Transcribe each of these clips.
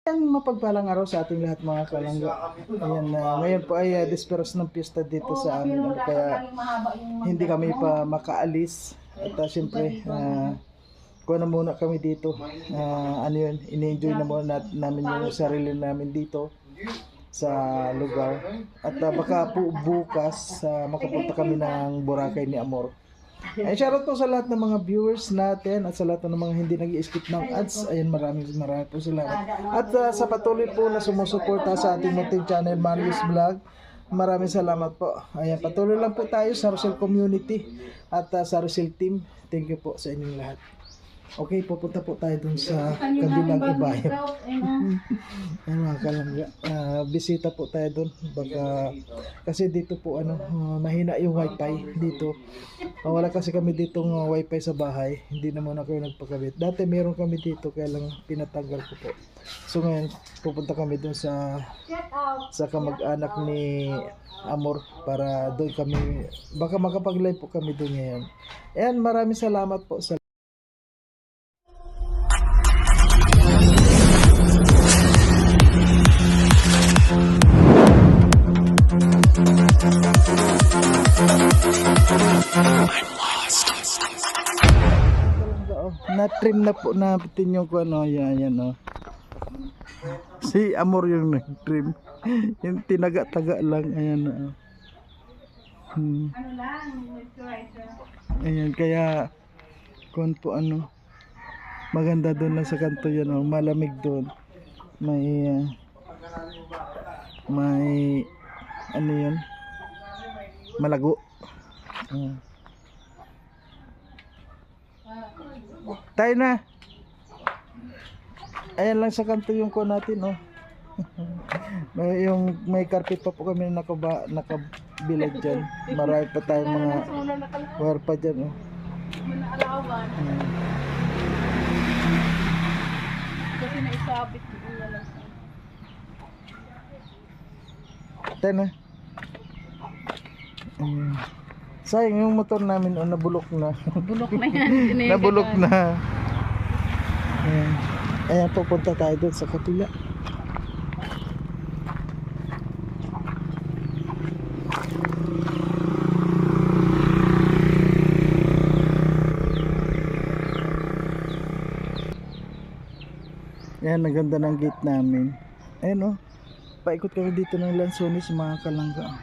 Mapagpalang araw sa ating lahat mga kalangga. Ayan, ngayon po ay disperas ng piyesta dito sa amin. Kaya hindi kami pa makaalis. At siyempre, kuha na muna kami dito. Ini-enjoy na muna namin yung sarili namin dito sa lugar. At baka po bukas makapunta kami ng Boracay ni Amor. Ay, shoutout po sa lahat ng mga viewers natin at sa lahat ng mga hindi nag-i-skip ng ads. Ayan, maraming po salamat. At sa patuloy po na sumusuporta sa ating munting channel, Marius Vlog, maraming salamat po. Ayan, patuloy lang po tayo sa Rosel Community at sa Rosel Team. Thank you po sa inyong lahat. Okay, pupunta po tayo dun sa kabilang ibayan. Ayan mga kalangga, bisita po tayo dun. Baka, kasi dito po mahina yung wifi dito. Wala kasi kami ditong wifi sa bahay. Hindi naman ako nagpakabit. Dati meron kami dito kaya lang pinatanggal ko po. So ngayon pupunta kami dun sa kamag-anak ni Amor para doon kami, baka makapag-live po kami doon ngayon. Ayan, maraming salamat po sa na-trim na po natin yung yan si Amor yung nag-trim. Yung tinaga-taga lang, ayan ayan, kaya kung po maganda doon lang sa kanto yan, malamig doon, may yan, malago. Tayo na. Ayan lang sa kanto yung ko natin may carpet pa po kami nakabilad dyan. Marami pa tayong mga wire pa dyan kasi naisabit na lang. Tayo na. Sayang yung motor namin nabulok na. Bulok na yan. Nabulok na. Ayan, pupunta tayo doon sa kapila. Ayan, ang ganda ng gate namin. Ayan paikot kami dito ng Lansones mga kalangga.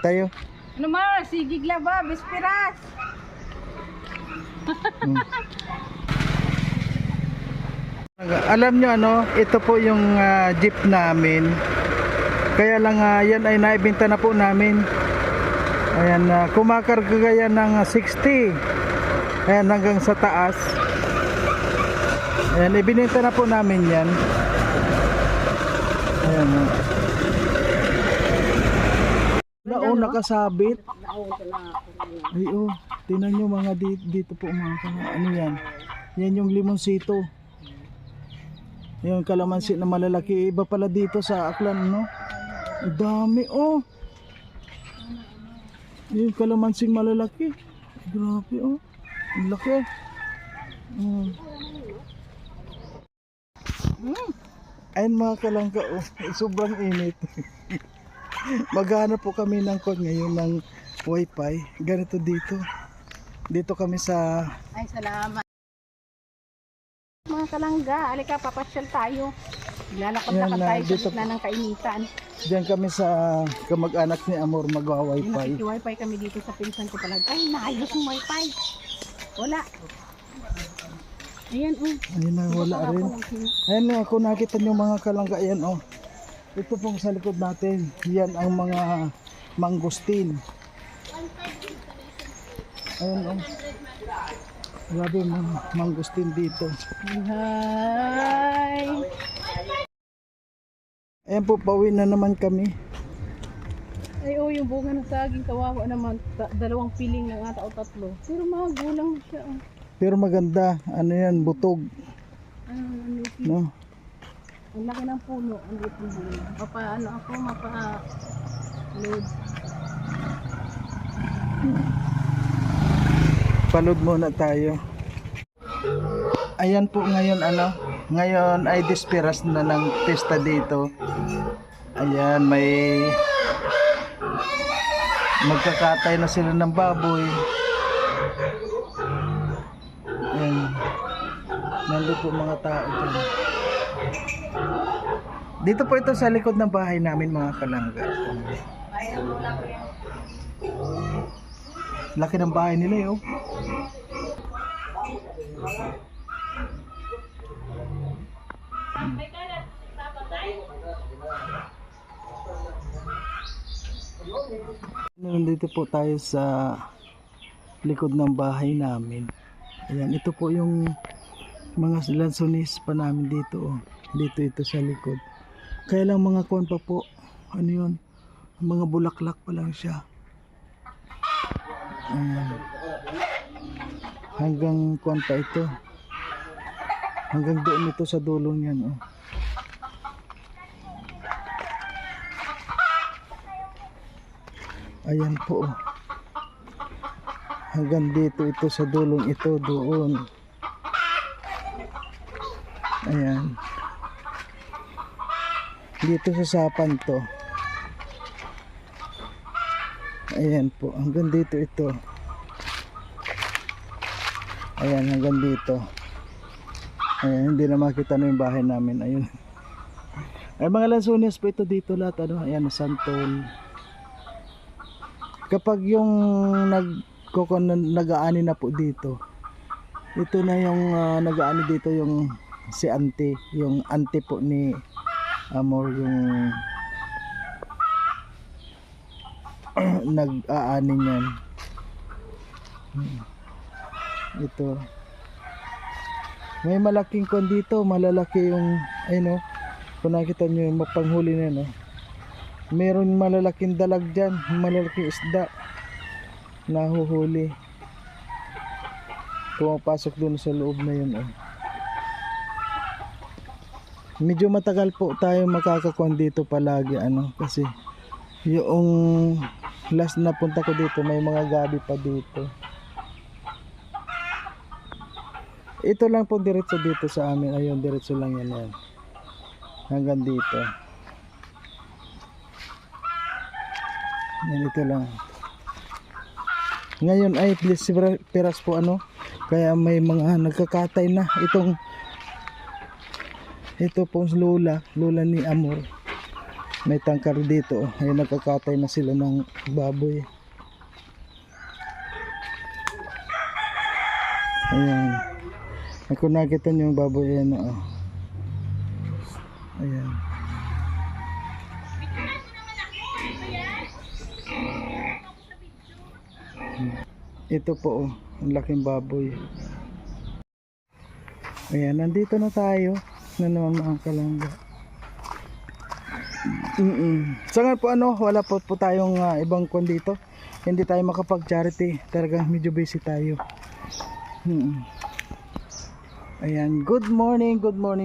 Tayo. Ano ma? Sigigla ba? Bispiras. Alam nyo ito po yung jeep namin. Kaya lang yan ay naibenta na po namin. Ayan, kumakarga yan ng 60. Ayan, hanggang sa taas. Ayan, ibinenta na po namin yan. Ayan. Nakasabit. Ay tingnan nyo mga dito po mga yan. Yan yung limonsito. Yung kalamansi na malalaki. Iba pala dito sa Aklan dami yung kalamansing malalaki. Grabe ang laki. Ayun mga kalangga sobrang init. Maghanap po kami ng ngayon ng wifi. Ganito dito kami sa Ay salamat mga kalangga. Alika papasyal tayo. Lalakad-lakad tayo sa gitna ng kainitan. Diyan kami sa kamag-anak ni Amor magwa-wifi. Naki-wifi kami dito sa pinsan ko pala. Ay naayos yung wifi. Wala. Ayan Ayun na, wala rin. Ayan kung nakita nyo mga kalangga, ayan ito pong sa likod natin, yan ang mga mangustin. Ayan grabe mga mangustin dito. Hi. Ayan po, pauwi na naman kami. Ay yung bunga ng saging kawawa naman. Dalawang piling ng ata o tatlo. Pero magulang siya. Pero maganda, yan, butog. No? Ang laki ng puno, ang liit ng puno. Mapa-load. Palod muna tayo. Ayan po ngayon ngayon ay disperas na ng pista dito. Ayan, may magkakatay na sila ng baboy. Ayan. Nandito po mga tao dyan. Dito po ito sa likod ng bahay namin mga kalangga. Laki ng bahay nila yun. Nandito po tayo sa likod ng bahay namin. Ayan, ito po yung mga lansones pa namin dito. Dito ito sa likod. Kaya lang mga kuwan pa po. Ano yun? Mga bulaklak pa lang siya. Ayan. Hanggang kuwan pa ito. Hanggang doon ito sa dulo niyan. Ayan po. Hanggang dito ito sa dulong ito doon. Ayan. Dito sa sapan to. Ayan po. Hanggang dito ito. Ayan hanggang dito. Ayan, hindi na makita na yung bahay namin. Ayun. Ay mga lansones po ito dito lahat. Ayan, santol. Kapag yung nag-aani na po dito, ito na yung nag-aani dito yung si auntie, yung auntie po ni Amor, yung nag-aani niyan. Ito. May malaking kon dito, malalaki yung kung nakita nyo yung mapanghuli na meron malalaking dalag dyan, malalaking isda nahuhuli, pumapasok dun sa loob na yun. Medyo matagal po tayo makakakuan dito palagi kasi yung last na punta ko dito may mga gabi pa dito. Ito lang po diretso dito sa amin. Ayun, diretso lang yan. Hanggang dito. Ganito lang. Ngayon ay peras po kaya may mga nagkakatay na ito pong lola ni Amor. May tangkar dito. Ay nagkakatay na sila ng baboy. Ayan. Kung nakita nyo yung baboy ayan. Ayan. Ito po ang laking baboy. Ayan, nandito na tayo na naman mga kalangga. So nga po wala po tayong ibang kon dito. Hindi tayo makapag-charity. Talagang medyo busy tayo. Ayan, good morning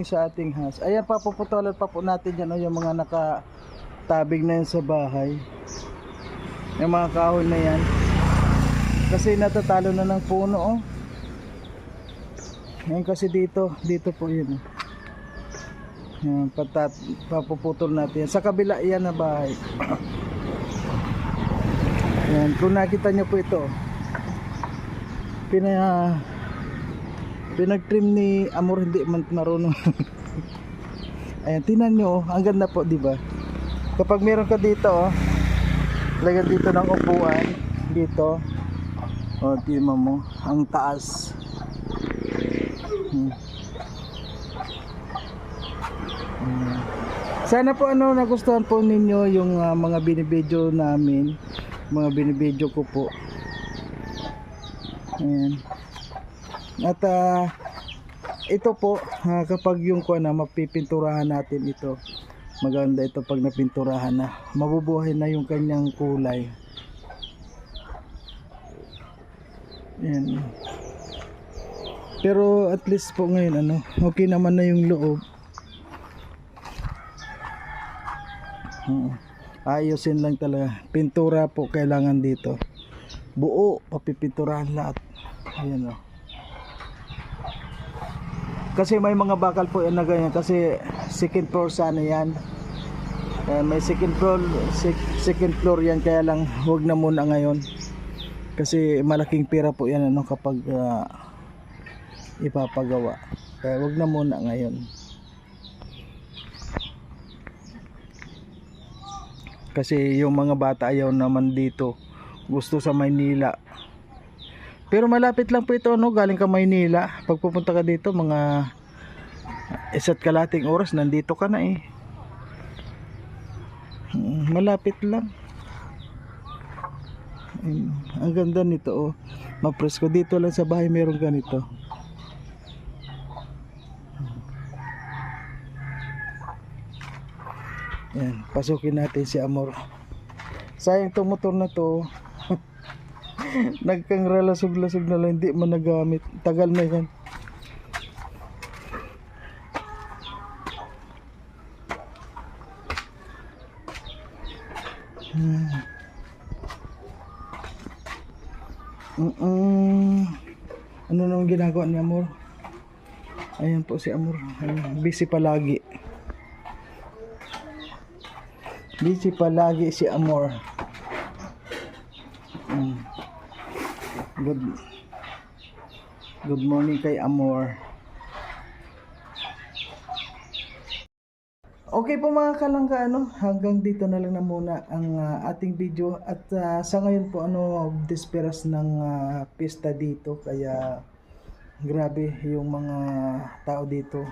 sa ating house. Ayan, papuputulan pa po natin yan yung mga nakatabig na yan sa bahay. Yung mga kahoy na yan. Kasi natatalo na ng puno Ayan kasi dito po yun. Ayan, papuputol natin yan. Sa kabila yan na bahay. Ayan, kung nakita nyo po ito, pinag-trim ni Amor, hindi man marunong. Ayan, tinan nyo, ang ganda po, di ba? Kapag meron ka dito, lagyan dito ng upuan, dito. Tingnan mo, ang taas. Sana po nagustuhan po ninyo yung mga binibidyo namin, mga binibidyo ko po. Ayan. At ito po kapag yung mapipinturahan natin ito, maganda ito pag napinturahan na, mabubuhay na yung kanyang kulay. Ayan. Pero at least po ngayon okay naman na yung loob. Ayusin lang talaga. Pintura po kailangan dito. Buo, papipinturahan lahat. Ayan o. Kasi may mga bakal po yan na ganyan. Kasi second floor sana yan. May second floor yan. Kaya lang huwag na muna ngayon. Kasi malaking pera po yan ano, kapag ipapagawa. Kaya huwag na muna ngayon. Kasi yung mga bata ayaw naman dito, gusto sa Maynila. Pero malapit lang po ito no, galing ka Maynila. Pag pupunta ka dito mga 1.5 oras nandito ka na eh. Malapit lang. Ang ganda nito oh. Mapresko dito lang sa bahay meron ganito. Yan, pasukin natin si Amor. Sayang itong motor na to. Nagkang-lasog-lasog na lang, hindi man nagamit. Tagal na yan. Ano nang ginagawa ni Amor? Ayan po si Amor. Ayan, busy palagi. Busy palagi si Amor. Good morning kay Amor. Okay po mga kalangga, ano, hanggang dito na lang na muna ang ating video. At sa ngayon po, desperas ng pista dito. Kaya grabe yung mga tao dito.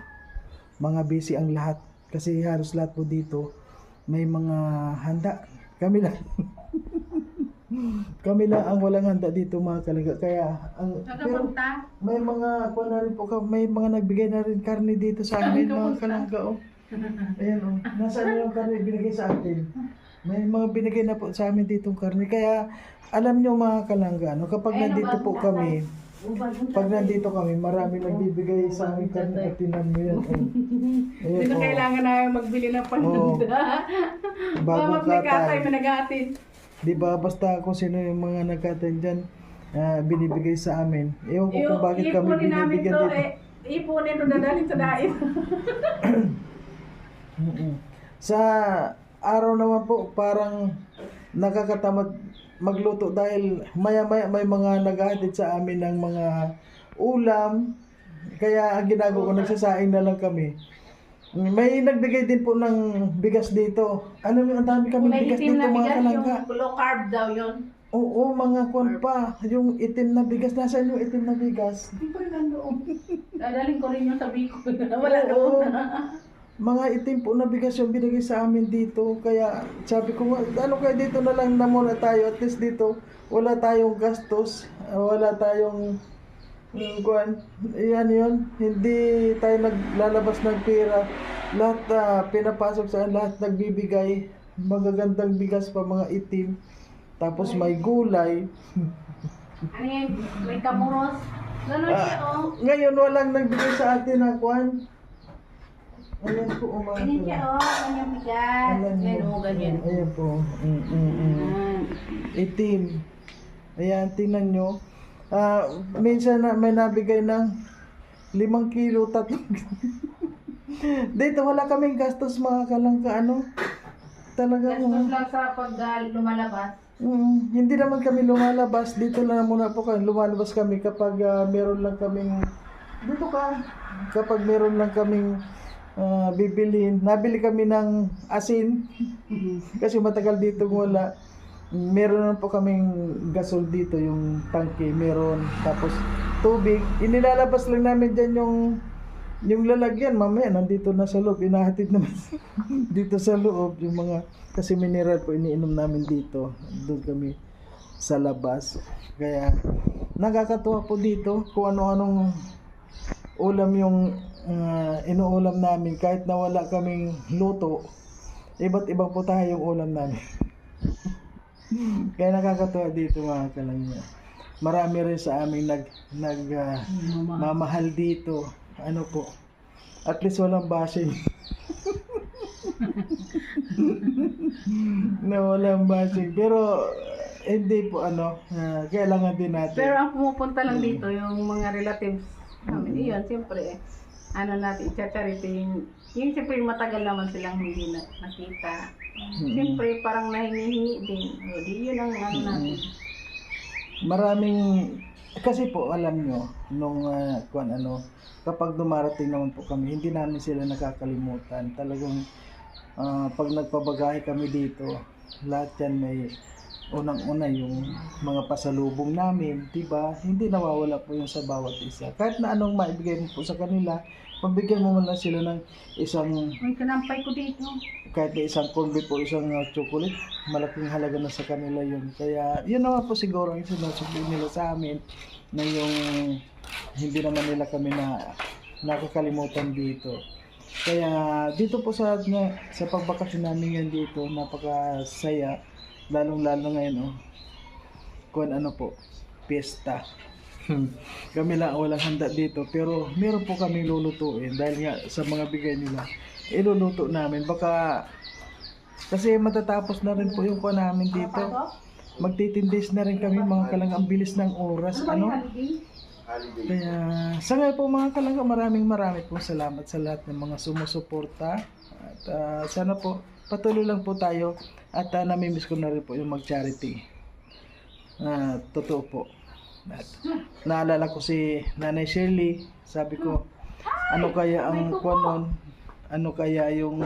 Mga busy ang lahat. Kasi halos lahat po dito may mga handa. Kami lang. Kami lang ang walang handa dito mga kalangga. Kaya pero may mga may mga nagbigay na rin karne dito sa amin mga kalangga. Oh. Ayan oh. Nasaan yung karne binigay sa atin? May mga binigay na po sa amin ditong karne. Kaya alam nyo mga kalangga, no, kapag nandito po kami, pag nandito kami, marami nagbibigay sa amin karne at tinan mo yan. Oh. Hindi na kailangan na magbili ng paninda. Bagong katay, managatin. Di ba basta kung sino yung mga nagkataon dyan, binibigay sa amin. Ewan ko kung bakit kami binibigyan dito. Ipunin to dadalhin sa dain. Sa araw naman po, parang nakakatamad magluto dahil maya-maya may mga naghahatid sa amin ng mga ulam. Kaya ang ginagawa ko, nagsasaing na lang kami. May nagbigay din po ng bigas dito. Ano yung ang dami kami bigas dito mga kalangga. Yung low carb daw yun. Oo, mga kwan pa. Yung itim na bigas. Nasaan yung itim na bigas? Hindi pa rin nandoon. Dadaling ko rin yung sabi ko. Wala doon. Mga itim po na bigas yung binigay sa amin dito. Kaya sabi ko, ano kaya dito na lang na muna tayo. At least dito, wala tayong gastos. Wala tayong kwan. Yan yun. Hindi tayo naglalabas ng pera. Lahat pinapasok sa lahat nagbibigay. Magagandang bigas pa, mga itim. Tapos may gulay. Ano yan? May kamuros. Ganun siya, oh. Ngayon walang nagbigay sa atin ng kwan. Ayan po, umaga. Ganyan siya, oh. Ganyan bigas. Ganyan, oh, ganyan. Ayan po. Itim. Ayan, tingnan nyo. Minsan may nabigay ng 5 kilo, 3. Dito wala kaming gastos mga kalangka, ano. Talagang gastos lang sa pag lumalabas. Hindi naman kami lumalabas. Dito na muna po kami. Lumalabas kami kapag meron lang kaming dito ka. Kapag meron lang kaming bibilhin. Nabili kami ng asin. Kasi matagal dito wala. Meron na po kaming gasol dito, yung tangke, meron. Tapos tubig. Inilalabas lang namin dyan yung lalagyan. Mamaya nandito na sa loob. Inahatid naman dito sa loob. Yung mga, kasi mineral po iniinom namin dito. Doon kami sa labas. Kaya nakakatuwa po dito kung ano-anong ulam yung inuulam namin. Kahit na wala kaming luto, iba't ibang po tayo yung ulam namin. Kaya nakakatuwa dito mga kalangga. Marami rin sa aming mamahal dito. Ano po? At least walang bashing. na walang budget. Pero hindi po kailangan din natin. Pero ang pumupunta lang dito, yung mga relatives namin, yun, siyempre, natin, i-charity yung siyempre matagal naman silang hindi nakita. Siyempre, parang nahingi din. O, di yun ang natin. Maraming, kasi po, alam nyo, nung, kapag dumarating naman po kami, hindi namin sila nakakalimutan. Talagang, pag nagpabagahe kami dito, lahat yan may unang-una yung mga pasalubong namin, diba? Hindi nawawala po yung sa bawat isa. Kahit na anong maibigay mo po sa kanila, pabigyan mo muna sila ng isang, Ang kinampay ko dito. kahit na isang corned po, isang chocolate, malaking halaga na sa kanila yun. Kaya yun naman po siguro ang sinusubli nila sa amin, na yung hindi naman nila kami na nakakalimutan dito. Kaya dito po sa pagbakasyon namin yan dito, napakasaya, lalong-lalo ngayon kung po, piyesta. Kami lang walang handa dito, pero meron po kaming lulutuin dahil nga sa mga bigay nila. Iluluto namin, baka kasi matatapos na rin po yung kuha namin dito. Magtitindis na rin kami mga kalangga, ang bilis ng oras, Kaya sa ngayon po mga kalangga, maraming pong salamat sa lahat ng mga sumusuporta. At sana po patuloy lang po tayo at namimiss ko na rin po yung mag-charity. Totoo po. At naalala ko si Nanay Shirley, sabi ko, ano kaya ang kuwan, ano kaya yung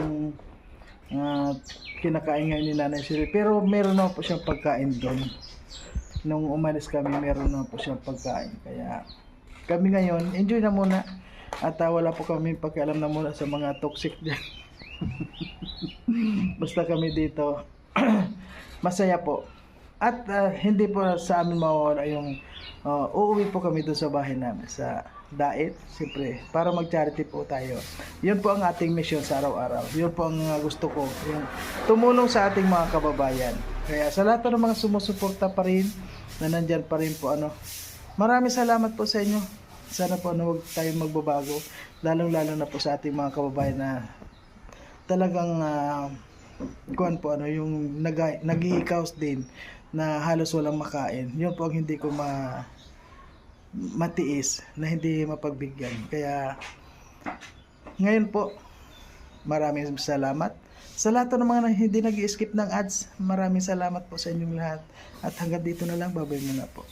kinakain ngayon ni Nanay Shirley. Pero meron na po siyang pagkain doon. Nung umalis kami, meron na po siyang pagkain. Kaya kami ngayon, enjoy na muna. At wala po kami pakialam na muna sa mga toxic dyan. Basta kami dito, masaya po. At hindi po sa amin mawawala yung uuwi po kami doon sa bahay namin sa Dait, siyempre, para mag-charity po tayo. Yun po ang ating mission sa araw-araw. Yun po ang gusto ko, yung tumulong sa ating mga kababayan. Kaya sa lahat ng mga sumusuporta pa rin, na nandyan pa rin po, maraming salamat po sa inyo. Sana po huwag tayong magbabago, lalong-lalo na po sa ating mga kababayan na talagang kuan po yung nag-i-house din na halos walang makain. Yun po ang hindi ko matiis, na hindi mapagbigyan. Kaya ngayon po, maraming salamat sa lahat ng mga hindi nag-skip ng ads. Maraming salamat po sa inyong lahat, at hanggang dito na lang, babay muna po.